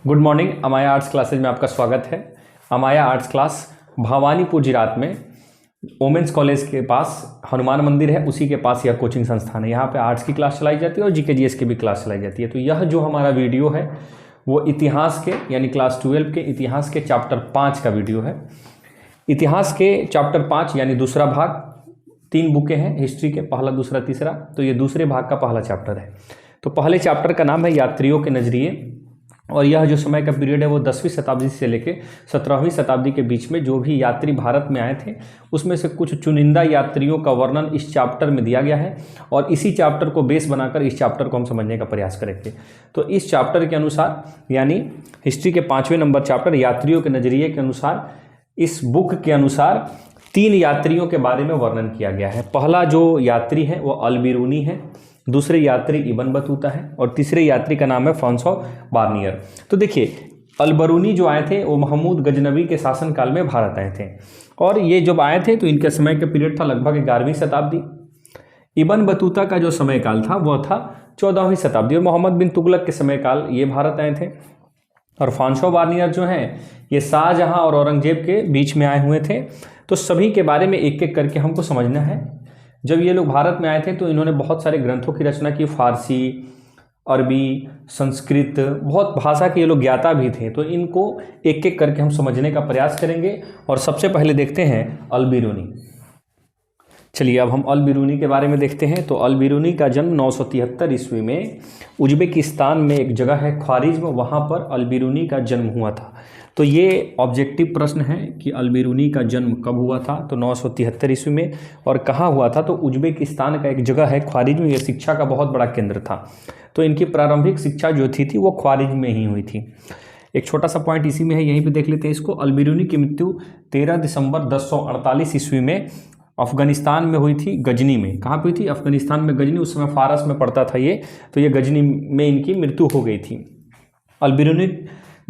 Good morning. Amaya arts classes में आपका स्वागत है। अमाया आर्ट्स क्लास भवानीपुर जिरात में वोमेंस कॉलेज के पास हनुमान मंदिर है, उसी के पास यह कोचिंग संस्थान है। यहाँ पे आर्ट्स की क्लास चलाई जाती है और जीके जीएस की भी क्लास चलाई जाती है। तो यह जो हमारा वीडियो है वो इतिहास के यानी क्लास 12 के इतिहास के चैप्टर 5 का वीडियो है। इतिहास के चैप्टर 5 यानी दूसरा भाग, 3 बुकें हैं हिस्ट्री के, पहला दूसरा तीसरा, तो ये दूसरे भाग का पहला चैप्टर है। तो पहले चैप्टर का नाम है यात्रियों के नज़रिए, और यह जो समय का पीरियड है वो 10वीं शताब्दी से लेकर 17वीं शताब्दी के बीच में जो भी यात्री भारत में आए थे उसमें से कुछ चुनिंदा यात्रियों का वर्णन इस चैप्टर में दिया गया है, और इसी चैप्टर को बेस बनाकर इस चैप्टर को हम समझने का प्रयास करेंगे। तो इस चैप्टर के अनुसार यानी हिस्ट्री के 5वें नंबर चैप्टर यात्रियों के नज़रिए के अनुसार इस बुक के अनुसार 3 यात्रियों के बारे में वर्णन किया गया है। पहला जो यात्री है वो अल-बिरूनी है, दूसरे यात्री इब्न बतूता है, और तीसरे यात्री का नाम है फ्रांसवा बार्नियर। तो देखिए, अल-बिरूनी जो आए थे वो महमूद गजनवी के शासनकाल में भारत आए थे, और ये जब आए थे तो इनके समय का पीरियड था लगभग 11वीं शताब्दी। इब्न बतूता का जो समय काल था वह था 14वीं शताब्दी, और मोहम्मद बिन तुगलक के समय काल ये भारत आए थे। और फ्रांसवा बार्नियर जो हैं ये शाहजहां और औरंगजेब के बीच में आए हुए थे। तो सभी के बारे में एक एक करके हमको समझना है। जब ये लोग भारत में आए थे तो इन्होंने बहुत सारे ग्रंथों की रचना की, फारसी, अरबी, संस्कृत, बहुत भाषा के ये लोग ज्ञाता भी थे। तो इनको एक एक करके हम समझने का प्रयास करेंगे। और सबसे पहले देखते हैं अल-बिरूनी। चलिए अब हम अल-बिरूनी के बारे में देखते हैं। तो अल-बिरूनी का जन्म 973 ईस्वी में उज्बेकिस्तान में एक जगह है ख्वारिज्म, वहाँ पर अल-बिरूनी का जन्म हुआ था। तो ये ऑब्जेक्टिव प्रश्न है कि अल-बिरूनी का जन्म कब हुआ था, तो 973 ईस्वी में, और कहाँ हुआ था, तो उज्बेकिस्तान का एक जगह है ख्वारिज्म। ये शिक्षा का बहुत बड़ा केंद्र था। तो इनकी प्रारंभिक शिक्षा जो थी वो ख्वारिज्म में ही हुई थी। एक छोटा सा पॉइंट इसी में है, यहीं पे देख लेते हैं इसको। अल-बिरूनी की मृत्यु 13 दिसंबर 1048 ईस्वी में अफगानिस्तान में हुई थी, गजनी में। कहाँ पे हुई थी? अफगानिस्तान में गजनी, उस समय फारस में पड़ता था ये। तो ये गजनी में इनकी मृत्यु हो गई थी। अल-बिरूनी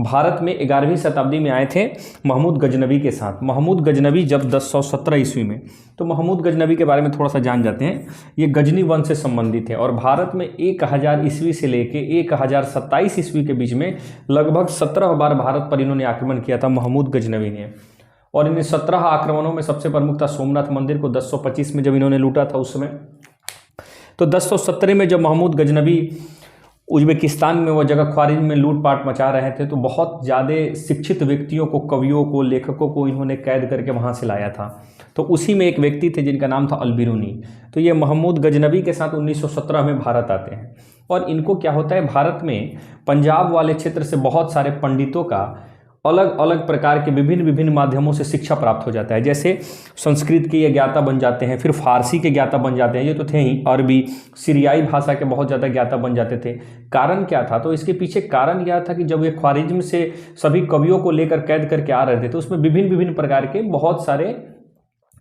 भारत में 11वीं शताब्दी में आए थे महमूद गजनवी के साथ। महमूद गजनवी जब 1017 ईस्वी में, तो महमूद गजनवी के बारे में थोड़ा सा जान जाते हैं। ये गजनी वंश से संबंधित है, और भारत में 1000 ईस्वी से लेके 1027 ईस्वी के बीच में लगभग 17 बार भारत पर इन्होंने आक्रमण किया था महमूद गजनवी ने। और इन 17 आक्रमणों में सबसे प्रमुख था सोमनाथ मंदिर को 1025 में जब इन्होंने लूटा था उस समय। तो 1017 में जब महमूद गजनवी उज्बेकिस्तान में वो जगह ख्वारिज्म में लूटपाट मचा रहे थे, तो बहुत ज़्यादा शिक्षित व्यक्तियों को, कवियों को, लेखकों को इन्होंने कैद करके वहाँ से लाया था। तो उसी में एक व्यक्ति थे जिनका नाम था अल-बिरूनी। तो ये महमूद गजनवी के साथ 1917 में भारत आते हैं। और इनको क्या होता है, भारत में पंजाब वाले क्षेत्र से बहुत सारे पंडितों का अलग अलग प्रकार के विभिन्न माध्यमों से शिक्षा प्राप्त हो जाता है। जैसे संस्कृत के ये ज्ञाता बन जाते हैं, फिर फारसी के ज्ञाता बन जाते हैं, ये तो थे ही, अरबी, सीरियाई भाषा के बहुत ज़्यादा ज्ञाता बन जाते थे। कारण क्या था? तो इसके पीछे कारण यह था कि जब ये ख्वारिज्म से सभी कवियों को लेकर कैद करके आ रहे थे, तो उसमें विभिन्न प्रकार के बहुत सारे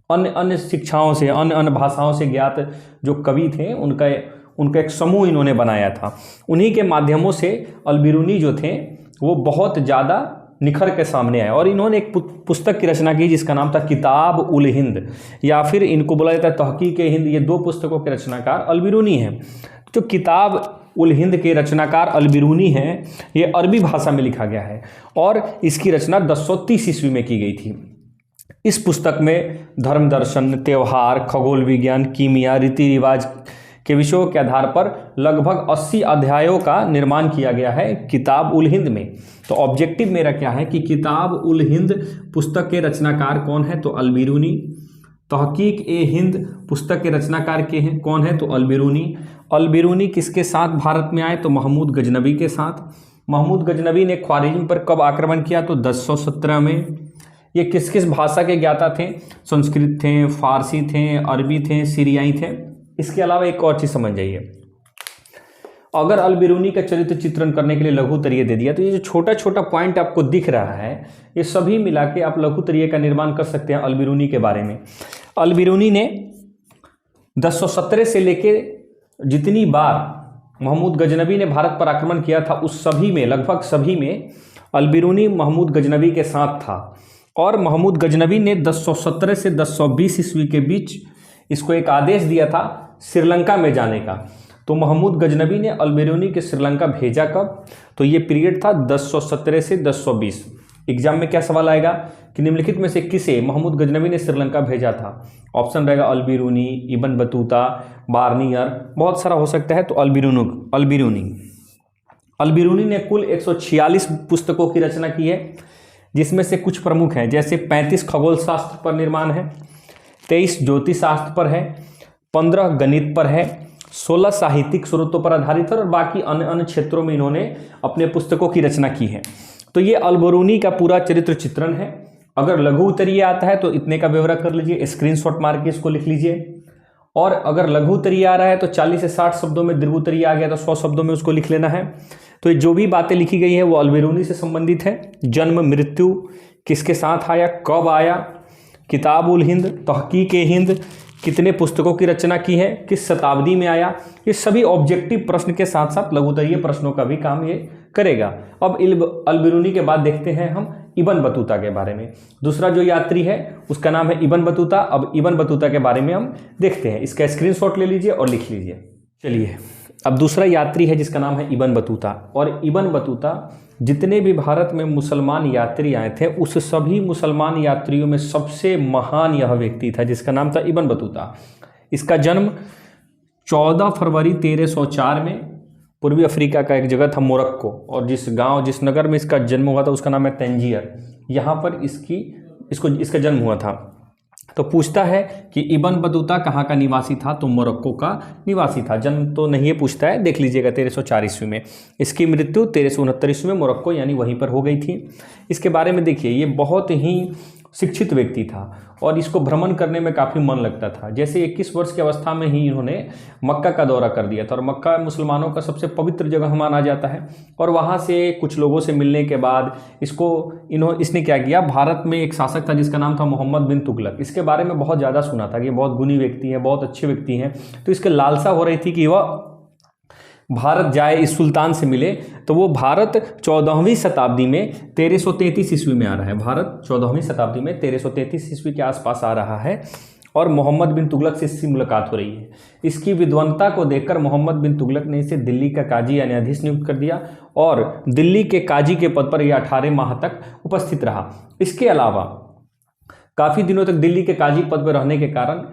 अन्य शिक्षाओं से, अन्य भाषाओं से ज्ञात जो कवि थे उनका एक समूह इन्होंने बनाया था। उन्हीं के माध्यमों से अल-बिरूनी जो थे वो बहुत ज़्यादा निखर के सामने आए, और इन्होंने एक पुस्तक की रचना की जिसका नाम था किताब उल हिंद, या फिर इनको बोला जाता है तहकीक हिंद। ये 2 पुस्तकों के रचनाकार अल-बिरूनी हैं। जो किताब उल हिंद के रचनाकार अल-बिरूनी हैं, ये अरबी भाषा में लिखा गया है, और इसकी रचना 1030 ईस्वी में की गई थी। इस पुस्तक में धर्म, दर्शन, त्यौहार, खगोल विज्ञान, कीमिया, रीति रिवाज के विषयों के आधार पर लगभग 80 अध्यायों का निर्माण किया गया है किताब उल हिंद में। तो ऑब्जेक्टिव मेरा क्या है कि किताब उल हिंद पुस्तक के रचनाकार कौन है? तो अल-बिरूनी। तहकीक ए हिंद पुस्तक के रचनाकार के हैं कौन है? तो अल-बिरूनी। अल-बिरूनी किसके साथ भारत में आए? तो महमूद गजनवी के साथ। महमूद गजनवी ने ख्वारिज्म पर कब आक्रमण किया? तो 1017 में। ये किस किस भाषा के ज्ञाता थे? संस्कृत थे, फारसी थे, अरबी थे, सीरियाई थे। इसके अलावा एक और चीज़ समझ जाइए, अगर अल-बिरूनी का चरित्र चित्रण करने के लिए लघुतरीय दे दिया, तो ये जो छोटा छोटा पॉइंट आपको दिख रहा है ये सभी मिला के आप लघुतरीय का निर्माण कर सकते हैं अल-बिरूनी के बारे में। अल-बिरूनी ने 1017 से लेके जितनी बार महमूद गजनवी ने भारत पर आक्रमण किया था उस सभी में, लगभग सभी में अल-बिरूनी महमूद गजनवी के साथ था। और महमूद गजनवी ने 1017 से 1020 ईस्वी के बीच इसको एक आदेश दिया था श्रीलंका में जाने का। तो महमूद गजनबी ने अल-बिरूनी के श्रीलंका भेजा कब? तो ये पीरियड था 1017 से 1020। एग्जाम में क्या सवाल आएगा कि निम्नलिखित में से किसे महमूद गजनबी ने श्रीलंका भेजा था? ऑप्शन रहेगा अल-बिरूनी, इब्न बतूता, बार्नियर, बहुत सारा हो सकता है। तो अल-बिरूनी ने कुल 146 पुस्तकों की रचना की है, जिसमें से कुछ प्रमुख हैं, जैसे 35 खगोल शास्त्र पर निर्माण है, 23 ज्योतिष शास्त्र पर है, 15 गणित पर है, 16 साहित्यिक स्रोतों पर आधारित है और बाकी अन्य अन्य क्षेत्रों में इन्होंने अपने पुस्तकों की रचना की है। तो ये अल-बिरूनी का पूरा चरित्र चित्रण है। अगर लघु उत्तरीय आता है तो इतने का ब्यौरा कर लीजिए, स्क्रीनशॉट मार के इसको लिख लीजिए। और अगर लघु उत्तरीय आ रहा है तो 40 से 60 शब्दों में, दीर्घ उत्तरीय आ गया तो 100 शब्दों में उसको लिख लेना है। तो जो भी बातें लिखी गई है वो अल-बिरूनी से संबंधित है। जन्म, मृत्यु, किसके साथ आया, कब आया, किताबुल हिंद, तहकीक हिंद, कितने पुस्तकों की रचना की है, किस शताब्दी में आया, ये सभी ऑब्जेक्टिव प्रश्न के साथ साथ लघुत्तरीय प्रश्नों का भी काम ये करेगा। अब अल-बिरूनी के बाद देखते हैं हम इब्न बतूता के बारे में। दूसरा जो यात्री है उसका नाम है इब्न बतूता। अब इब्न बतूता के बारे में हम देखते हैं, इसका स्क्रीनशॉट ले लीजिए और लिख लीजिए। चलिए, अब दूसरा यात्री है जिसका नाम है इब्न बतूता। और इब्न बतूता जितने भी भारत में मुसलमान यात्री आए थे उस सभी मुसलमान यात्रियों में सबसे महान यह व्यक्ति था जिसका नाम था इब्न बतूता। इसका जन्म 14 फरवरी 1304 में पूर्वी अफ्रीका का एक जगह था मोरक्को, और जिस नगर में इसका जन्म हुआ था उसका नाम है तंजियर। यहाँ पर इसका जन्म हुआ था। तो पूछता है कि इब्न बतूता कहाँ का निवासी था? तो मोरक्को का निवासी था। जन्म तो नहीं पूछता है, देख लीजिएगा 1304 ईस्वी में। इसकी मृत्यु 1369 ईस्वी में मोरक्को यानी वहीं पर हो गई थी। इसके बारे में देखिए, ये बहुत ही शिक्षित व्यक्ति था और इसको भ्रमण करने में काफ़ी मन लगता था। जैसे 21 वर्ष की अवस्था में ही इन्होंने मक्का का दौरा कर दिया था, और मक्का मुसलमानों का सबसे पवित्र जगह माना जाता है। और वहाँ से कुछ लोगों से मिलने के बाद इसने क्या किया, भारत में एक शासक था जिसका नाम था मोहम्मद बिन तुगलक। इसके बारे में बहुत ज़्यादा सुना था कि बहुत गुणी व्यक्ति हैं, बहुत अच्छे व्यक्ति हैं। तो इसके लालसा हो रही थी कि वह भारत जाए, इस सुल्तान से मिले। तो वो भारत 14वीं शताब्दी में 1333 ईस्वी में आ रहा है। भारत 14वीं शताब्दी में 1333 ईस्वी के आसपास आ रहा है और मोहम्मद बिन तुगलक से इसकी मुलाकात हो रही है। इसकी विद्वत्ता को देखकर मोहम्मद बिन तुगलक ने इसे दिल्ली का काजी या न्यायाधीश नियुक्त कर दिया और दिल्ली के काजी के पद पर यह 18 माह तक उपस्थित रहा। इसके अलावा काफ़ी दिनों तक दिल्ली के काजी पद पर रहने के कारण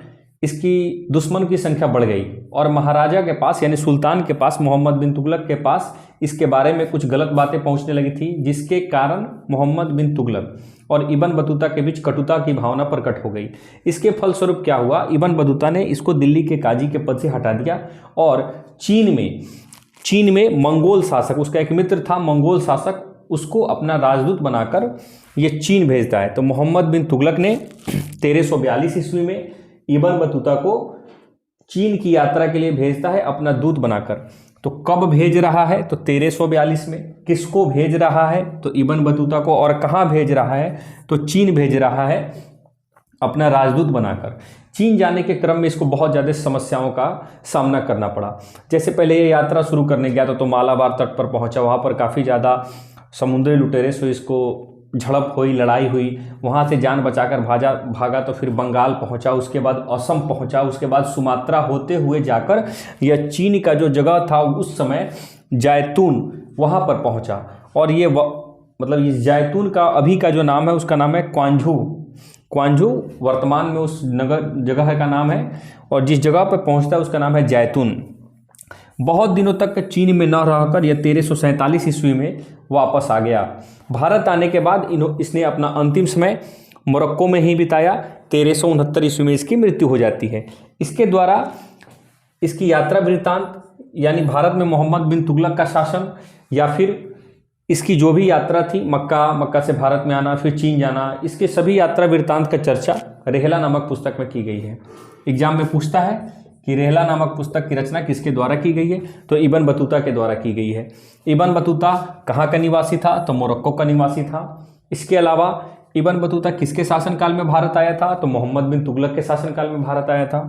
इसकी दुश्मन की संख्या बढ़ गई और महाराजा के पास यानी सुल्तान के पास, मोहम्मद बिन तुगलक के पास इसके बारे में कुछ गलत बातें पहुंचने लगी थी, जिसके कारण मोहम्मद बिन तुगलक और इब्न बतूता के बीच कटुता की भावना प्रकट हो गई। इसके फलस्वरूप क्या हुआ, इब्न बतूता ने इसको दिल्ली के काजी के पद से हटा दिया और चीन में मंगोल शासक, उसका एक मित्र था मंगोल शासक, उसको अपना राजदूत बनाकर ये चीन भेजता है। तो मोहम्मद बिन तुगलक ने 1342 ईस्वी में इब्न बतूता को चीन की यात्रा के लिए भेजता है अपना दूत बनाकर। तो कब भेज रहा है? तो 1342 में। किसको भेज रहा है? तो इब्न बतूता को। और कहाँ भेज रहा है? तो चीन भेज रहा है अपना राजदूत बनाकर। चीन जाने के क्रम में इसको बहुत ज़्यादा समस्याओं का सामना करना पड़ा। जैसे पहले ये यात्रा शुरू करने गया तो मालाबार तट पर पहुंचा, वहाँ पर काफ़ी ज़्यादा समुद्री लुटेरे से इसको झड़प हुई, लड़ाई हुई, वहाँ से जान बचाकर भागा तो फिर बंगाल पहुँचा, उसके बाद असम पहुँचा, उसके बाद सुमात्रा होते हुए जाकर यह चीन का जो जगह था उस समय जैतून, वहाँ पर पहुँचा। और ये मतलब ये जैतून का अभी का जो नाम है उसका नाम है क्वांझू वर्तमान में उस जगह का नाम है, और जिस जगह पर पहुँचता है उसका नाम है जैतून। बहुत दिनों तक चीन में न रहकर यह 1347 ईस्वी में वापस आ गया। भारत आने के बाद इसने अपना अंतिम समय मोरक्को में ही बिताया। 1369 ईस्वी में इसकी मृत्यु हो जाती है। इसके द्वारा इसकी यात्रा वृत्तांत यानी भारत में मोहम्मद बिन तुगलक का शासन या फिर इसकी जो भी यात्रा थी, मक्का से भारत में आना, फिर चीन जाना, इसके सभी यात्रा वृत्तांत का चर्चा रेहला नामक पुस्तक में की गई है। एग्जाम में पूछता है कि रेहला नामक पुस्तक की रचना किसके द्वारा की गई है? तो इब्न बतूता के द्वारा की गई है। इब्न बतूता कहाँ का निवासी था? तो मोरक्को का निवासी था। इसके अलावा इब्न बतूता किसके शासनकाल में भारत आया था? तो मोहम्मद बिन तुगलक के शासनकाल में भारत आया था।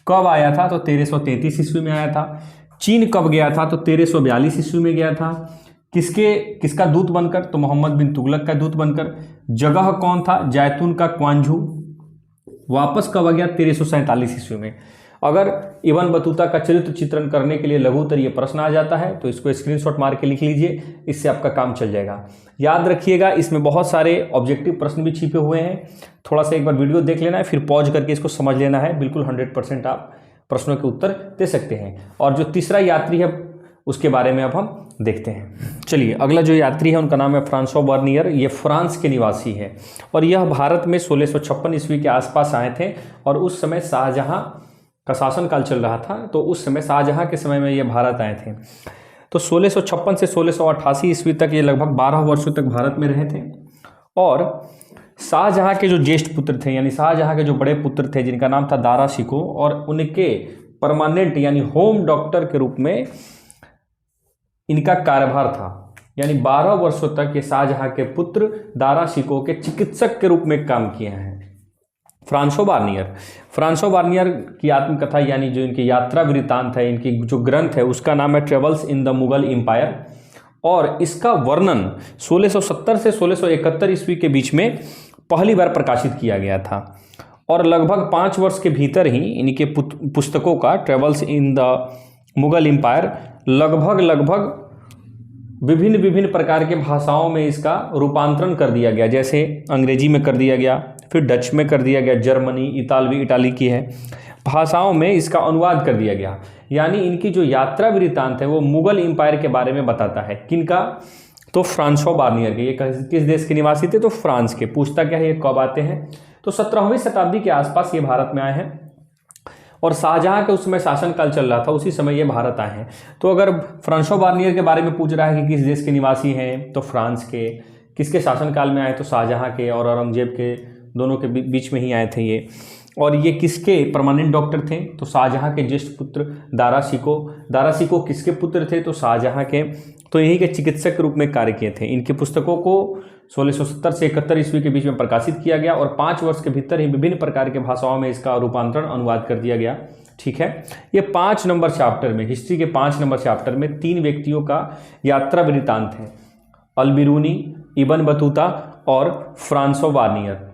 कब आया था? तो 1333 ईस्वी में आया था। चीन कब गया था? तो 1342 ईस्वी में गया था। किसका दूत बनकर? तो मोहम्मद बिन तुगलक का दूत बनकर। जगह कौन था? जैतून का क्वांझू। वापस कब आ गया? 1347 ईस्वी में। अगर इब्न बतूता का चरित्र चित्रण करने के लिए लघु उत्तरीय प्रश्न आ जाता है तो इसको स्क्रीनशॉट मार के लिख लीजिए, इससे आपका काम चल जाएगा। याद रखिएगा इसमें बहुत सारे ऑब्जेक्टिव प्रश्न भी छिपे हुए हैं, थोड़ा सा एक बार वीडियो देख लेना है, फिर पॉज करके इसको समझ लेना है, बिल्कुल 100% आप प्रश्नों के उत्तर दे सकते हैं। और जो तीसरा यात्री है उसके बारे में अब हम देखते हैं। चलिए, अगला जो यात्री है उनका नाम है फ्रांसवा बर्नियर। ये फ्रांस के निवासी है और यह भारत में 1656 ईस्वी के आसपास आए थे और उस समय शाहजहां का शासनकाल चल रहा था, तो उस समय शाहजहां के समय में ये भारत आए थे। तो 1656 से 1688 ईस्वी तक ये लगभग 12 वर्षों तक भारत में रहे थे। और शाहजहां के जो ज्येष्ठ पुत्र थे, यानी शाहजहां के जो बड़े पुत्र थे जिनका नाम था दारा शिकोह, और उनके परमानेंट यानी होम डॉक्टर के रूप में इनका कार्यभार था। यानी 12 वर्षों तक ये शाहजहां के पुत्र दारा शिकोह के चिकित्सक के रूप में काम किए हैं। फ्रांसवा बर्नियर की आत्मकथा यानी जो इनकी यात्रा वृत्तांत है, इनकी जो ग्रंथ है उसका नाम है travels in the Mughal empire, और इसका वर्णन 1670 से 1671 ईस्वी के बीच में पहली बार प्रकाशित किया गया था। और लगभग 5 वर्ष के भीतर ही इनके पुस्तकों का travels in the Mughal empire लगभग विभिन्न प्रकार के भाषाओं में इसका रूपांतरण कर दिया गया। जैसे अंग्रेजी में कर दिया गया, फिर डच में कर दिया गया, जर्मनी, इटाली की है भाषाओं में इसका अनुवाद कर दिया गया। यानी इनकी जो यात्रा वृत्तांत है वो मुगल एम्पायर के बारे में बताता है। किनका? तो फ्रांसवा बर्नियर के। ये किस देश के निवासी थे? तो फ्रांस के। पूछता क्या है ये कब आते हैं? तो 17वीं शताब्दी के आसपास ये भारत में आए हैं और शाहजहां के उस समय शासनकाल चल रहा था, उसी समय ये भारत आए हैं। तो अगर फ्रांसवा बर्नियर के बारे में पूछ रहा है कि किस देश के निवासी हैं, तो फ्रांस के। किसके शासनकाल में आए? तो शाहजहां के और औरंगजेब के, दोनों के बीच में ही आए थे ये। और ये किसके परमानेंट डॉक्टर थे? तो शाहजहां के ज्येष्ठ पुत्र दारा शिकोह किसके पुत्र थे? तो शाहजहां के। तो यही के चिकित्सक के रूप में कार्य किए थे। इनकी पुस्तकों को 1670 से 71 ईस्वी के बीच में प्रकाशित किया गया और 5 वर्ष के भीतर ही विभिन्न प्रकार के भाषाओं में इसका रूपांतरण अनुवाद कर दिया गया। ठीक है, ये 5 नंबर चैप्टर में, हिस्ट्री के 5 नंबर चैप्टर में 3 व्यक्तियों का यात्रा वृत्तांत है, अल-बिरूनी, इब्न बतूता और फ्रांसवा बर्नियर।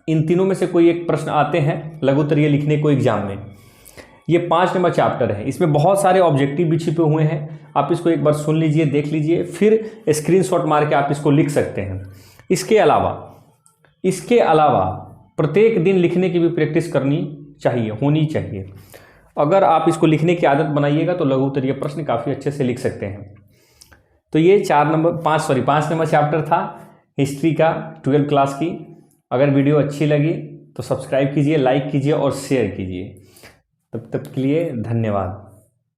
इन तीनों में से कोई एक प्रश्न आते हैं लघु उत्तरीय लिखने को एग्जाम में। ये 5 नंबर चैप्टर है, इसमें बहुत सारे ऑब्जेक्टिव भी छिपे हुए हैं। आप इसको एक बार सुन लीजिए, देख लीजिए, फिर स्क्रीनशॉट मार के आप इसको लिख सकते हैं। इसके अलावा प्रत्येक दिन लिखने की भी प्रैक्टिस करनी चाहिए, होनी चाहिए। अगर आप इसको लिखने की आदत बनाइएगा तो लघु उत्तरीय प्रश्न काफ़ी अच्छे से लिख सकते हैं। तो ये 5 नंबर चैप्टर था हिस्ट्री का 12th क्लास की। अगर वीडियो अच्छी लगी तो सब्सक्राइब कीजिए, लाइक कीजिए और शेयर कीजिए। तब तक के लिए धन्यवाद।